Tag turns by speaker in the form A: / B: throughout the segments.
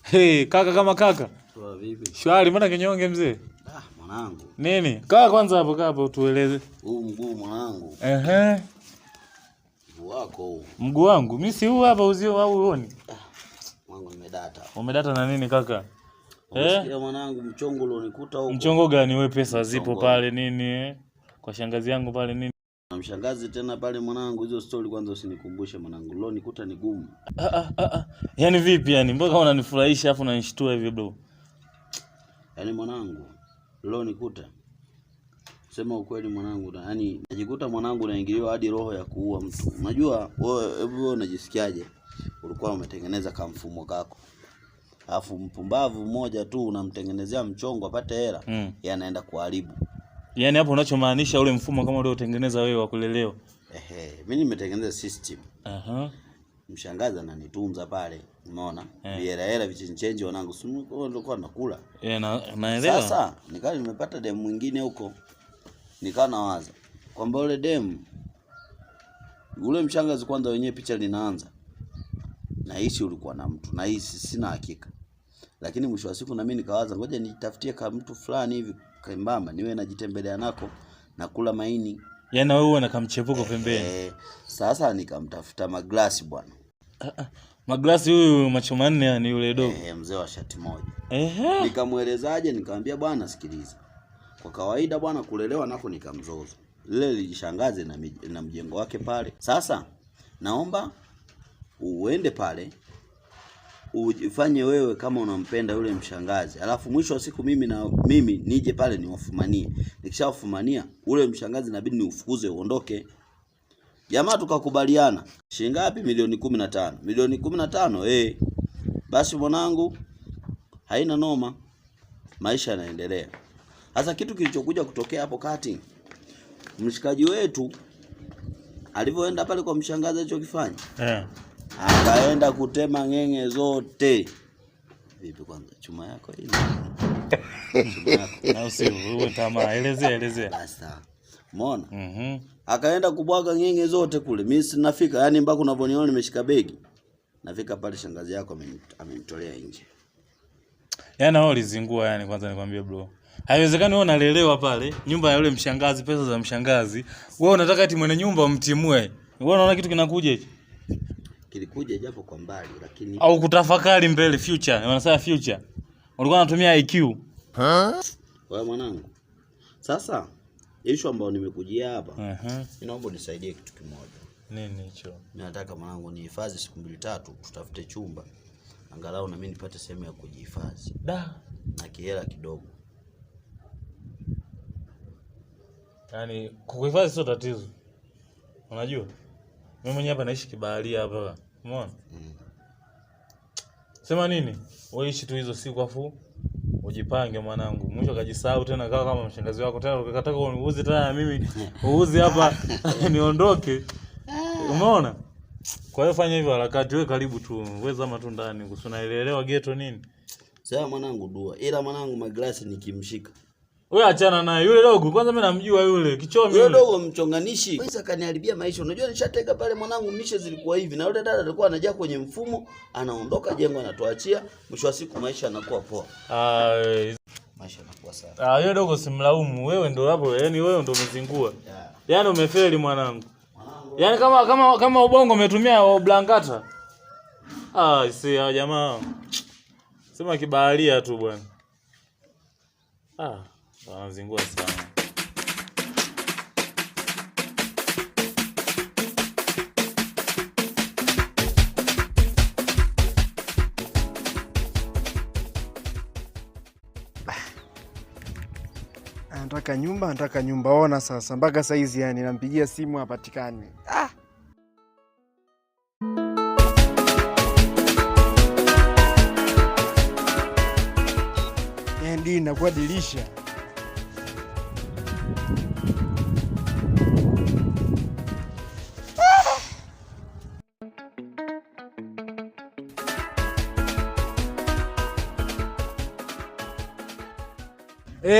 A: Hey, kaka kama kaka.
B: Poa vipi?
A: Shwari, mbona kinyonge mzee?
B: Mwanangu.
A: Nini? Kaa kwanza hapo tueleze.
B: Huu mguu mwanangu. Mguu wako huu.
A: Mguu wangu? Mimi si huu hapa uzio au uone?
B: Mwanangu nimedata.
A: Umedata na nini kaka?
B: Unasikia mwanangu mchongo ulionikuta huko.
A: Mchongo gani? Wewe pesa zipo pale nini? Kwa shangazi yangu pale nini?
B: Na mshangazi tena pale mwanangu, hizo story kwanza usinikumbushe mwanangu. Leo nikuta ni gumu.
A: Yaani vipi yani? Mbona unanifurahisha afu unanishtua hivi bro?
B: Yaani mwanangu, leo nikuta. Sema ukweli mwanangu, yaani najikuta mwanangu naingiliwa hadi roho ya kuua mtu. Unajua wewe unajisikiaje? Ulikuwa umetengeneza kama mfumo kako. Alafu mpumbavu mmoja tu unamtengenezea mchongo apate hela, yeye anaenda kuharibu.
A: Yaani hapo unachomaanisha ule mfumo kama ule utengeneza wewe wa kulelewa.
B: Mimi nimetengeneza system. Mshangaza ananitunza pale, umeona? Hela vichenchenje wanangu, si ndio kwa nakula.
A: Naelewa.
B: Sasa nikaa nimepata demu mwingine huko. Nikaa nawaza kwamba ule demu ule mshangazi kwanza wenyewe picha linaanza. Naishi ulikuwa na mtu, naishi sina hakika. Lakini mwisho wa siku na mimi nikawaza ngoja nitafutie kama mtu fulani hivi kembamba niwe najitembelea nako na kula maini.
A: Yaani wewe una kamchepuko pembeni.
B: Sasa nikamtafuta Maglasi bwana.
A: Maglasi huyu macho manne yani yule dogo.
B: Mzee wa shati moja. Nikamuelezaje, nikamwambia bwana sikiliza. Kwa kawaida bwana kulelewa nako nikamzozo. Lile lilishangaze na mjengo wake pale. Sasa naomba uende pale ufanye wewe kama unampenda yule mshangazi. Alafu mwisho wa siku mimi nije pale niwafumanie. Nikishawafumania ule mshangazi inabidi niufukuze uondoke. Jamaa tukakubaliana. Shilingi ngapi? Milioni 15. Milioni 15 basi mwanangu haina noma. Maisha yanaendelea. Sasa kitu kilichokuja kutokea hapo kati, mshikaji wetu alivyoenda pale kwa mshangazi alichokifanya. Akaenda kutema ngenge zote. Vipi kwanza chuma yako hii? Chuma yako.
A: Na usiwe tamaa, elezea.
B: Basta. Umeona? Akaenda kubwaga ngenge zote kule. Mimi sinafika, yani mpaka unavoniona nimeshika begi. Nafika pale shangazi yako amenitolea nje.
A: Yaani wao lizingua yani kwanza nikwambie bro. Haiwezekani wewe unalelewa pale, nyumba ya yule mshangazi, pesa za mshangazi. Wewe unataka eti mwenye nyumba umtimue. Wewe unaona kitu kinakuja hicho?
B: Kilikuja japo kwa mbali lakini
A: au kutafakari mbele future. Wanasema future. Ulikuwa unatumia IQ.
B: Wewe mwanangu. Sasa issue ambayo nimekujia hapa. Ninaomba unisaidie kitu kimoja.
A: Nini hicho?
B: Nataka mwanangu nihifadhi siku 2-3, tutafute chumba. Angalau na mimi nipate sehemu ya kujihifadhi. Na kihela kidogo.
A: Yaani kukuhifadhi sio tatizo. Unajua? Mimi mwenyewe hapa naishi kibaharia hapa. Umeona? Sema nini? Wewe ishi tu hizo siku afu ujipange mwanangu. Mwisho kajisahau tena kama mshangazi wako tena ukataka uniuze tena mimi uuze hapa niondoke. Umeona? Kwa hiyo fanya hivyo harakati, wewe karibu tu. Wewe zama tu ndani. Unaelewa ghetto nini?
B: Sasa mwanangu dua. Ila mwanangu Maglasi nikimshika.
A: Wewe achana naye. Yule dogo kwanza mimi namjua yule. Kichomi yule.
B: Yule dogo mchonganishi. Kwanza kaniharibia maisha. Unajua nishatega pale mwanangu mishe zilikuwa hivi. Na yule dada alikuwa anajaa kwenye mfumo, anaondoka jengo anatuachia, mwisho wa siku maisha yanakuwa poa. Maisha yanakuwa sawa.
A: Yule dogo simlaumu. Wewe ndio hapo, yani wewe ndio umezingua. Yaani umefeli mwanangu. Yaani kama ubongo umetumia blankata. Si jamaa. Sema kibaharia tu bwana. Wanazingua sana.
C: Anataka nyumba ona sasa mpaka saizi yani nampigia simu hapatikani. Ndio inakuwa dirisha.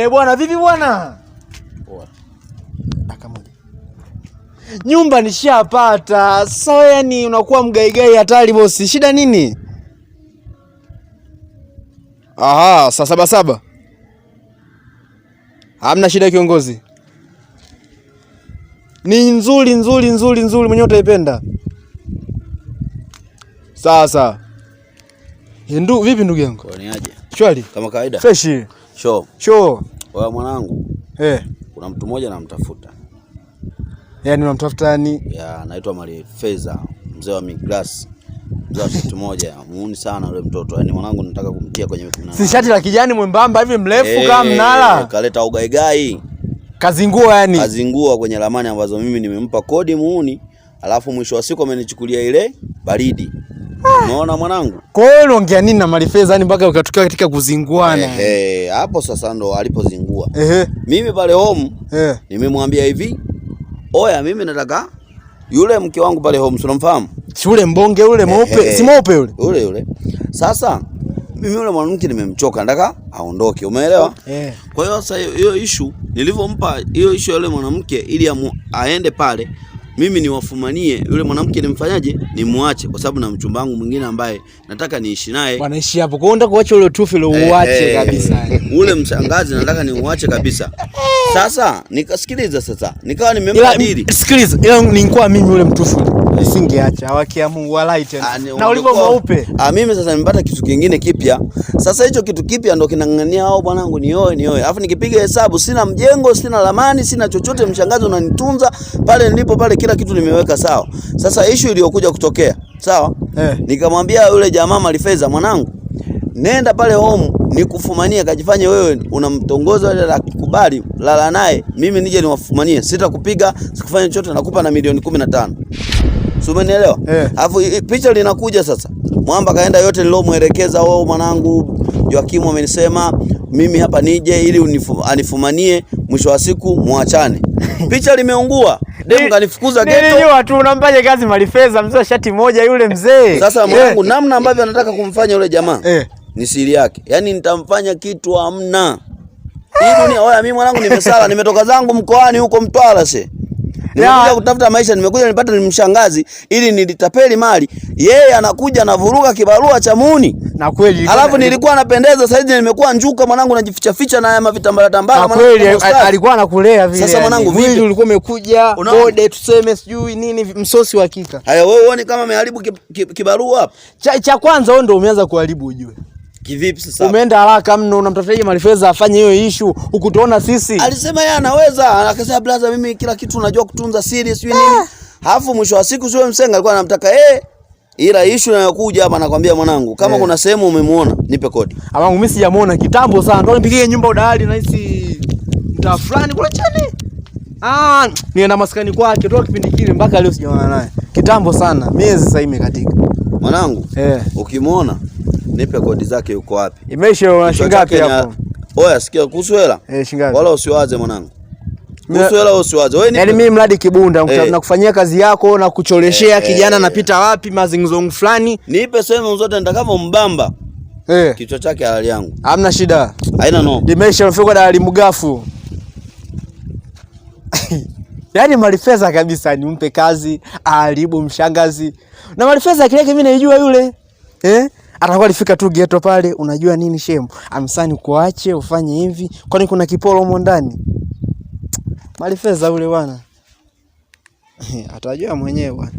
C: Bwana vipi bwana?
B: Poa.
C: Akamoja. Nyumba nishapata. Sasa yani unakuwa mgaigai hatari bosi. Shida nini? Aha, saa 7. Hamna shida kiongozi. Ni nzuri mwenyewe utaipenda. Sawa. Vipi ndugu yangu?
B: Kwa ni aje?
C: Shwari.
B: Kama kawaida.
C: Fresh. Show.
B: Wewe mwanangu. Kuna mtu mmoja namtafuta.
C: Yaani unamtafuta nani?
B: Ya, anaitwa Malifeza, mzee wa Migras. Mzee kitu moja, muuni sana yule mtoto. Yaani mwanangu nataka kumtia kwenye 18.
C: Si shati la kijani mwembamba hivi mrefu kama mnala.
B: Kaleta ugaigai.
C: Kazingua yani.
B: Kazingua kwenye ramani ambazo mimi nimempa kodi muuni, alafu mwisho wa siku amenichukulia ile baridi. Unaona mwanangu?
C: Kwa hiyo unaongea nini na Malifeza yani mpaka ukatoka katika kuzinguana?
B: Hapo sasa ndo alipozingua. Mimi pale home nimemwambia hivi, "Oya, mimi nataka yule mke wangu pale home, unamfahamu?
C: Si yule mbonge yule mweupe, si mweupe yule?"
B: Yule. Sasa mimi yule mwanamke nimemchoka, nataka aondoke, umeelewa? Kwa hiyo sasa hiyo issue nilivyompa hiyo issue yule mwanamke ili aende pale, mimi niwafumanie yule mwanamke nimfanyaje? Nimuache kwa sababu na mchumba wangu mwingine ambaye nataka niishi naye.
C: Bwana ishi hapo. Kwa ndio kuacha ule tufi ile uache kabisa.
B: Ule mshangazi nataka niuache kabisa. Sasa nikasikiliza nikawa nimempa dili.
C: Sikiliza, ila ningekuwa mimi ule mtufu nisingeacha. Wakiamu walai tena. Na ulivyo mweupe.
B: Mimi sasa nimepata kitu kingine kipya. Sasa hicho kitu kipya ndo kinang'ang'ania hao bwanangu nioe. Alafu nikipiga hesabu sina mjengo, sina ramani, sina chochote, mshangazi unanitunza pale nilipo pale kila kitu nimeweka sawa. Sasa issue iliyokuja kutokea, sawa? Nikamwambia yule jamaa Malifeza, mwanangu, nenda pale home nikufumanie, kajifanye wewe unamtongoza yule, akikubali lala naye, mimi nije niwafumanie, sitakupiga, sikufanya chochote, nakupa na milioni 15. Sio, umenielewa? Alafu picha linakuja sasa. Mwamba kaenda yote nilomuelekeza, wao mwanangu Joakimu amenisema mimi hapa nije ili anifumanie, mwisho wa siku muachane. Picha limeungua. Demu kanifukuza ghetto.
C: Nini watu unampaje kazi Malifeza, mzee shati moja yule mzee.
B: Sasa mwanangu namna ambavyo anataka kumfanya yule jamaa ni siri yake. Yaani nitamfanya kitu hamna. Hii dunia, oya mimi mwanangu nimesala, nimetoka zangu mkoani huko Mtwara nimekuja kutafuta maisha, nimekuja nipata ni mshangazi ili nilitapeli mali. Yeye anakuja na vuruga kibarua cha muuni.
C: Na kweli.
B: Alafu nilikuwa napendeza, sasa hivi nimekuwa njuka mwanangu, najificha ficha na haya vitambala tambala
C: mwanangu. Na kweli alikuwa anakulea vile.
B: Sasa mwanangu vipi
C: ulikuwa umekuja bode tuseme sijui nini msosi wa hakika.
B: Haya wewe uone kama ameharibu kibarua hapa.
C: Cha kwanza wewe ndio umeanza kuharibu ujue.
B: Kivipi sasa?
C: Umeenda haraka mno, unamtafutia Malifeza afanye hiyo issue, ukutuona sisi.
B: Alisema yeye anaweza, akasema blaza mimi kila kitu unajua kutunza siri sio nini. Alafu mwisho wa siku sio msenga alikuwa anamtaka ila issue inayokuja hapa nakwambia mwanangu, kama kuna sehemu umemuona nipe kodi. Amangu
C: mimi sijamuona kitambo sana. Ndio nipigie nyumba udahali na hisi mtaa fulani kule chini. Nienda maskani kwake toka kipindi kile mpaka leo sijaona naye. Kitambo sana. Miezi sasa imekatika.
B: Mwanangu, ukimuona nipe kodi zake yuko wapi?
C: Imeisha una shingapi hapo?
B: Oya sikia kuhusu hela.
C: Shingapi?
B: Wala usiwaze mwanangu. Kuhusu hela usiwaze. Wewe
C: yaani mimi mradi kibunda nakufanyia kazi yako na kucholeshea kijana napita wapi mazingzongu fulani.
B: Nipe sehemu zote nitakavyo mbamba. Kichwa chake halali yangu.
C: Hamna shida.
B: Haina no.
C: Imeisha unafika dalali mgafu. Yaani Malifeza kabisa nimpe kazi, aharibu mshangazi. Na Malifeza kile mimi naijua yule. Atakuwa alifika tu ghetto pale, unajua nini shemu? Amsani kuache ufanye hivi, kwani kuna kipolo humo ndani? Malifeza yule bwana. Atajua mwenyewe bwana.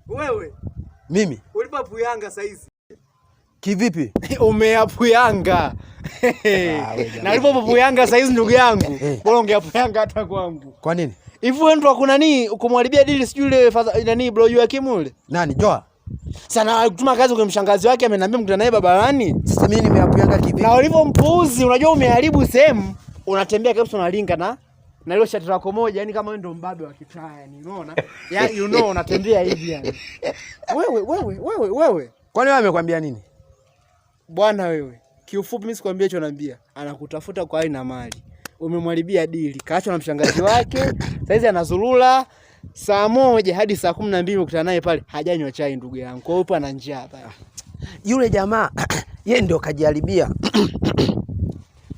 C: Wewe.
B: Mimi?
C: Ulipapuyanga saizi.
B: Kivipi?
C: Umeapuyanga. Na ulipopapuyanga saizi ndugu yangu. Bora ungeapuyanga hata kwangu.
B: Kwa nini?
C: Hivi wewe ndo kuna nini ukumharibia dili sijui ile nani bro Joakimu yule?
B: Nani Joa?
C: Sana kutuma kazi kwa mshangazi wake ameniambia mkutana naye barabarani.
B: Sasa mimi nimeapuyanga kivipi?
C: Na ulivompuuzi unajua umeharibu sehemu, unatembea kabisa unalinga na hilo shati lako moja, yani kama wewe ndo mbabe wa kitaa yani, unaona? Yani unatembea hivi yani. Wewe. Kwani wewe amekwambia nini?
D: Bwana wewe, kiufupi mimi sikwambia hicho, naambia anakutafuta kwa hali na mali. Umemharibia dili, kaachwa na mshangazi wake. Saizi anazulula saa 1 hadi saa 12 ukutana naye pale, hajanywa chai ndugu yangu. Kwa hiyo upo ana njaa pale.
C: Yule jamaa yeye ndio kajaribia.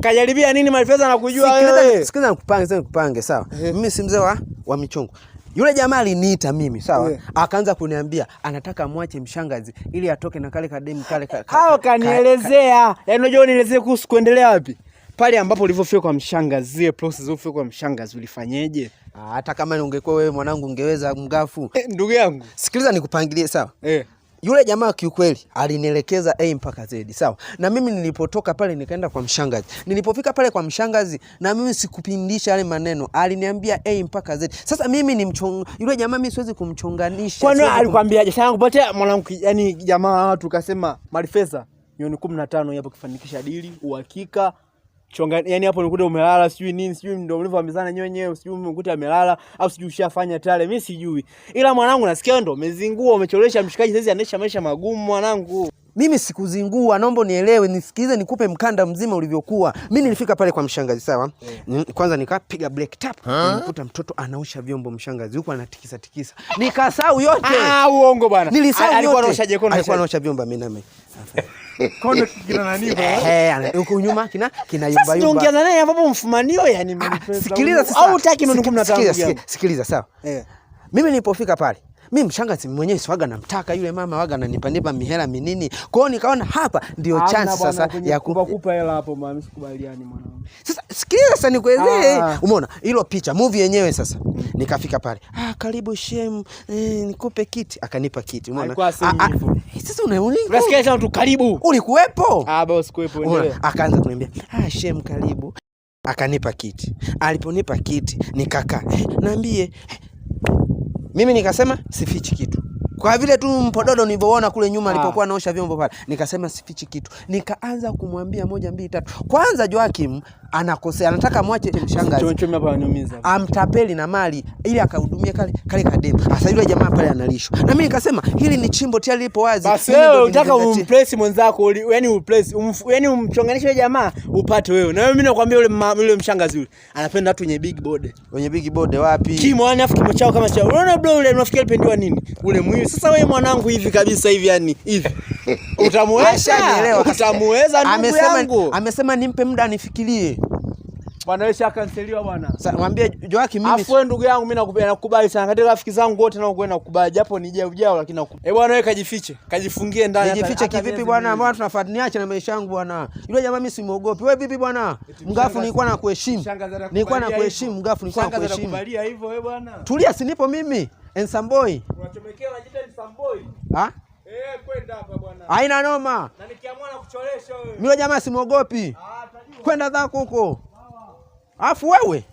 D: Kajaribia nini Malifeza anakujua wewe?
C: Sikiza nikupange sawa. Mimi si mzee wa michongo. Yule jamaa aliniita mimi sawa. Akaanza kuniambia anataka muache mshangazi ili atoke na kale kademu kale.
D: Hao kanielezea. Yaani unajua nielezee kuhusu kuendelea wapi? Pale ambapo ulivyofika kwa mshangazi, zile process ulifika kwa mshangazi ulifanyeje?
C: Hata kama ungekuwa wewe mwanangu ungeweza mgafu.
D: Ndugu yangu,
C: sikiliza nikupangilie sawa. Yule jamaa kiukweli alinielekeza A mpaka Z sawa. Na mimi nilipotoka pale nikaenda kwa mshangazi. Nilipofika pale kwa mshangazi na mimi sikupindisha yale maneno. Aliniambia A mpaka Z. Sasa mimi ni yule jamaa mimi siwezi kumchonganisha.
D: Kwani alikwambiaje? Sasa kupatia mwanangu, yani jamaa watu kasema Malifeza milioni 15 hapo kifanikisha dili, uhakika. Chonga, yani hapo nikuta umelala sijui nini, sijui ndio mlivyoambizana nyenyewe, sijui umekuta amelala au sijui ushafanya tale, mimi sijui. Ila mwanangu nasikia ndo umezingua, umecholesha mshikaji, sasa anaisha maisha magumu mwanangu.
C: Mimi sikuzingua, naomba nielewe, nisikize nikupe mkanda mzima ulivyokuwa. Mimi nilifika pale kwa mshangazi sawa. Kwanza nikapiga break tap, nilikuta mtoto anaosha vyombo mshangazi huko anatikisa tikisa. Nikasahau yote.
D: Uongo bwana.
C: Nilisahau yote.
D: Alikuwa anaosha jikoni.
C: Alikuwa anaosha vyombo mimi nami.
D: Kono kina nani bwana?
C: Huko nyuma kina yumba
D: yumba. Sasa ongea naye hapo mfumanio yani Malifeza.
C: Sikiliza sasa.
D: Au utaki milioni 15.
C: Sikiliza sawa. Mimi nilipofika pale mimi mshangazi mwenyewe swaga namtaka yule mama waga ananipa mihela minini. Kwa hiyo nikaona hapa ndio chance sasa ya
D: kukupa hela hapo mama, mimi sikubaliani mwanangu.
C: Sasa sikiliza sasa nikuelezee. Umeona hilo picha movie yenyewe sasa. Nikafika pale. Karibu shem, nikupe kiti. Akanipa kiti. Umeona? Sasa unauliza.
D: Unasikia sana tu karibu.
C: Ulikuwepo?
D: Baba sikuwepo endelea.
C: Akaanza kuniambia, shem karibu. Akanipa kiti. Aliponipa kiti nikakaa. Niambie. Mimi nikasema sifichi kitu. Kwa vile tu mpododo nilivyoona kule nyuma alipokuwa anaosha vyombo pale, nikasema sifichi kitu. Nikaanza kumwambia 1 2 3. Kwanza Joakim anakosea, anataka mwache mshangazi.
D: Chome hapa ananiumiza.
C: Amtapeli na mali ili akahudumia kale kademu. Sasa yule jamaa pale analishwa. Na mimi nikasema hili ni chimbo tayari lipo wazi.
D: Basi wewe unataka umplace mwenzako, yani uplace, yani umchonganishe yule jamaa upate wewe. Na mimi nakwambia yule mshangazi yule anapenda watu wenye big body. Wenye big body wapi? Kimo yani afu kimo chao kama chao. Unaona bro yule unafikiria alipendiwa nini? Ule mwili. Sasa wewe mwanangu hivi kabisa hivi yani hivi. Utamuweza? Utamuweza ndugu yangu.
C: Amesema nimpe muda nifikirie.
D: Bwana wewe shakanseliwa bwana.
C: Sasa mwambie Joakim mimi.
D: Afu wewe ndugu yangu mimi nakukubali sana. Katika rafiki zangu wote nao kwenda kukubali japo ni ujao lakini nakukubali. Bwana wewe kajifiche. Kajifungie ndani.
C: Nijifiche kivipi bwana? Mbona tunafuata niache na maisha yangu bwana. Yule jamaa mimi simuogopi. Wewe vipi bwana? Mgafu nilikuwa nakuheshimu. Nilikuwa nakuheshimu mgafu nilikuwa nakuheshimu.
D: Nakubalia hivyo wewe bwana.
C: Tulia sinipo mimi. Ensamboi.
D: Unachomekea unajiita Ensamboi. Kwenda hapa bwana.
C: Haina noma.
D: Na nikiamua na kucholesha wewe.
C: Yule jamaa simuogopi. Kwenda zako huko. Afu wewe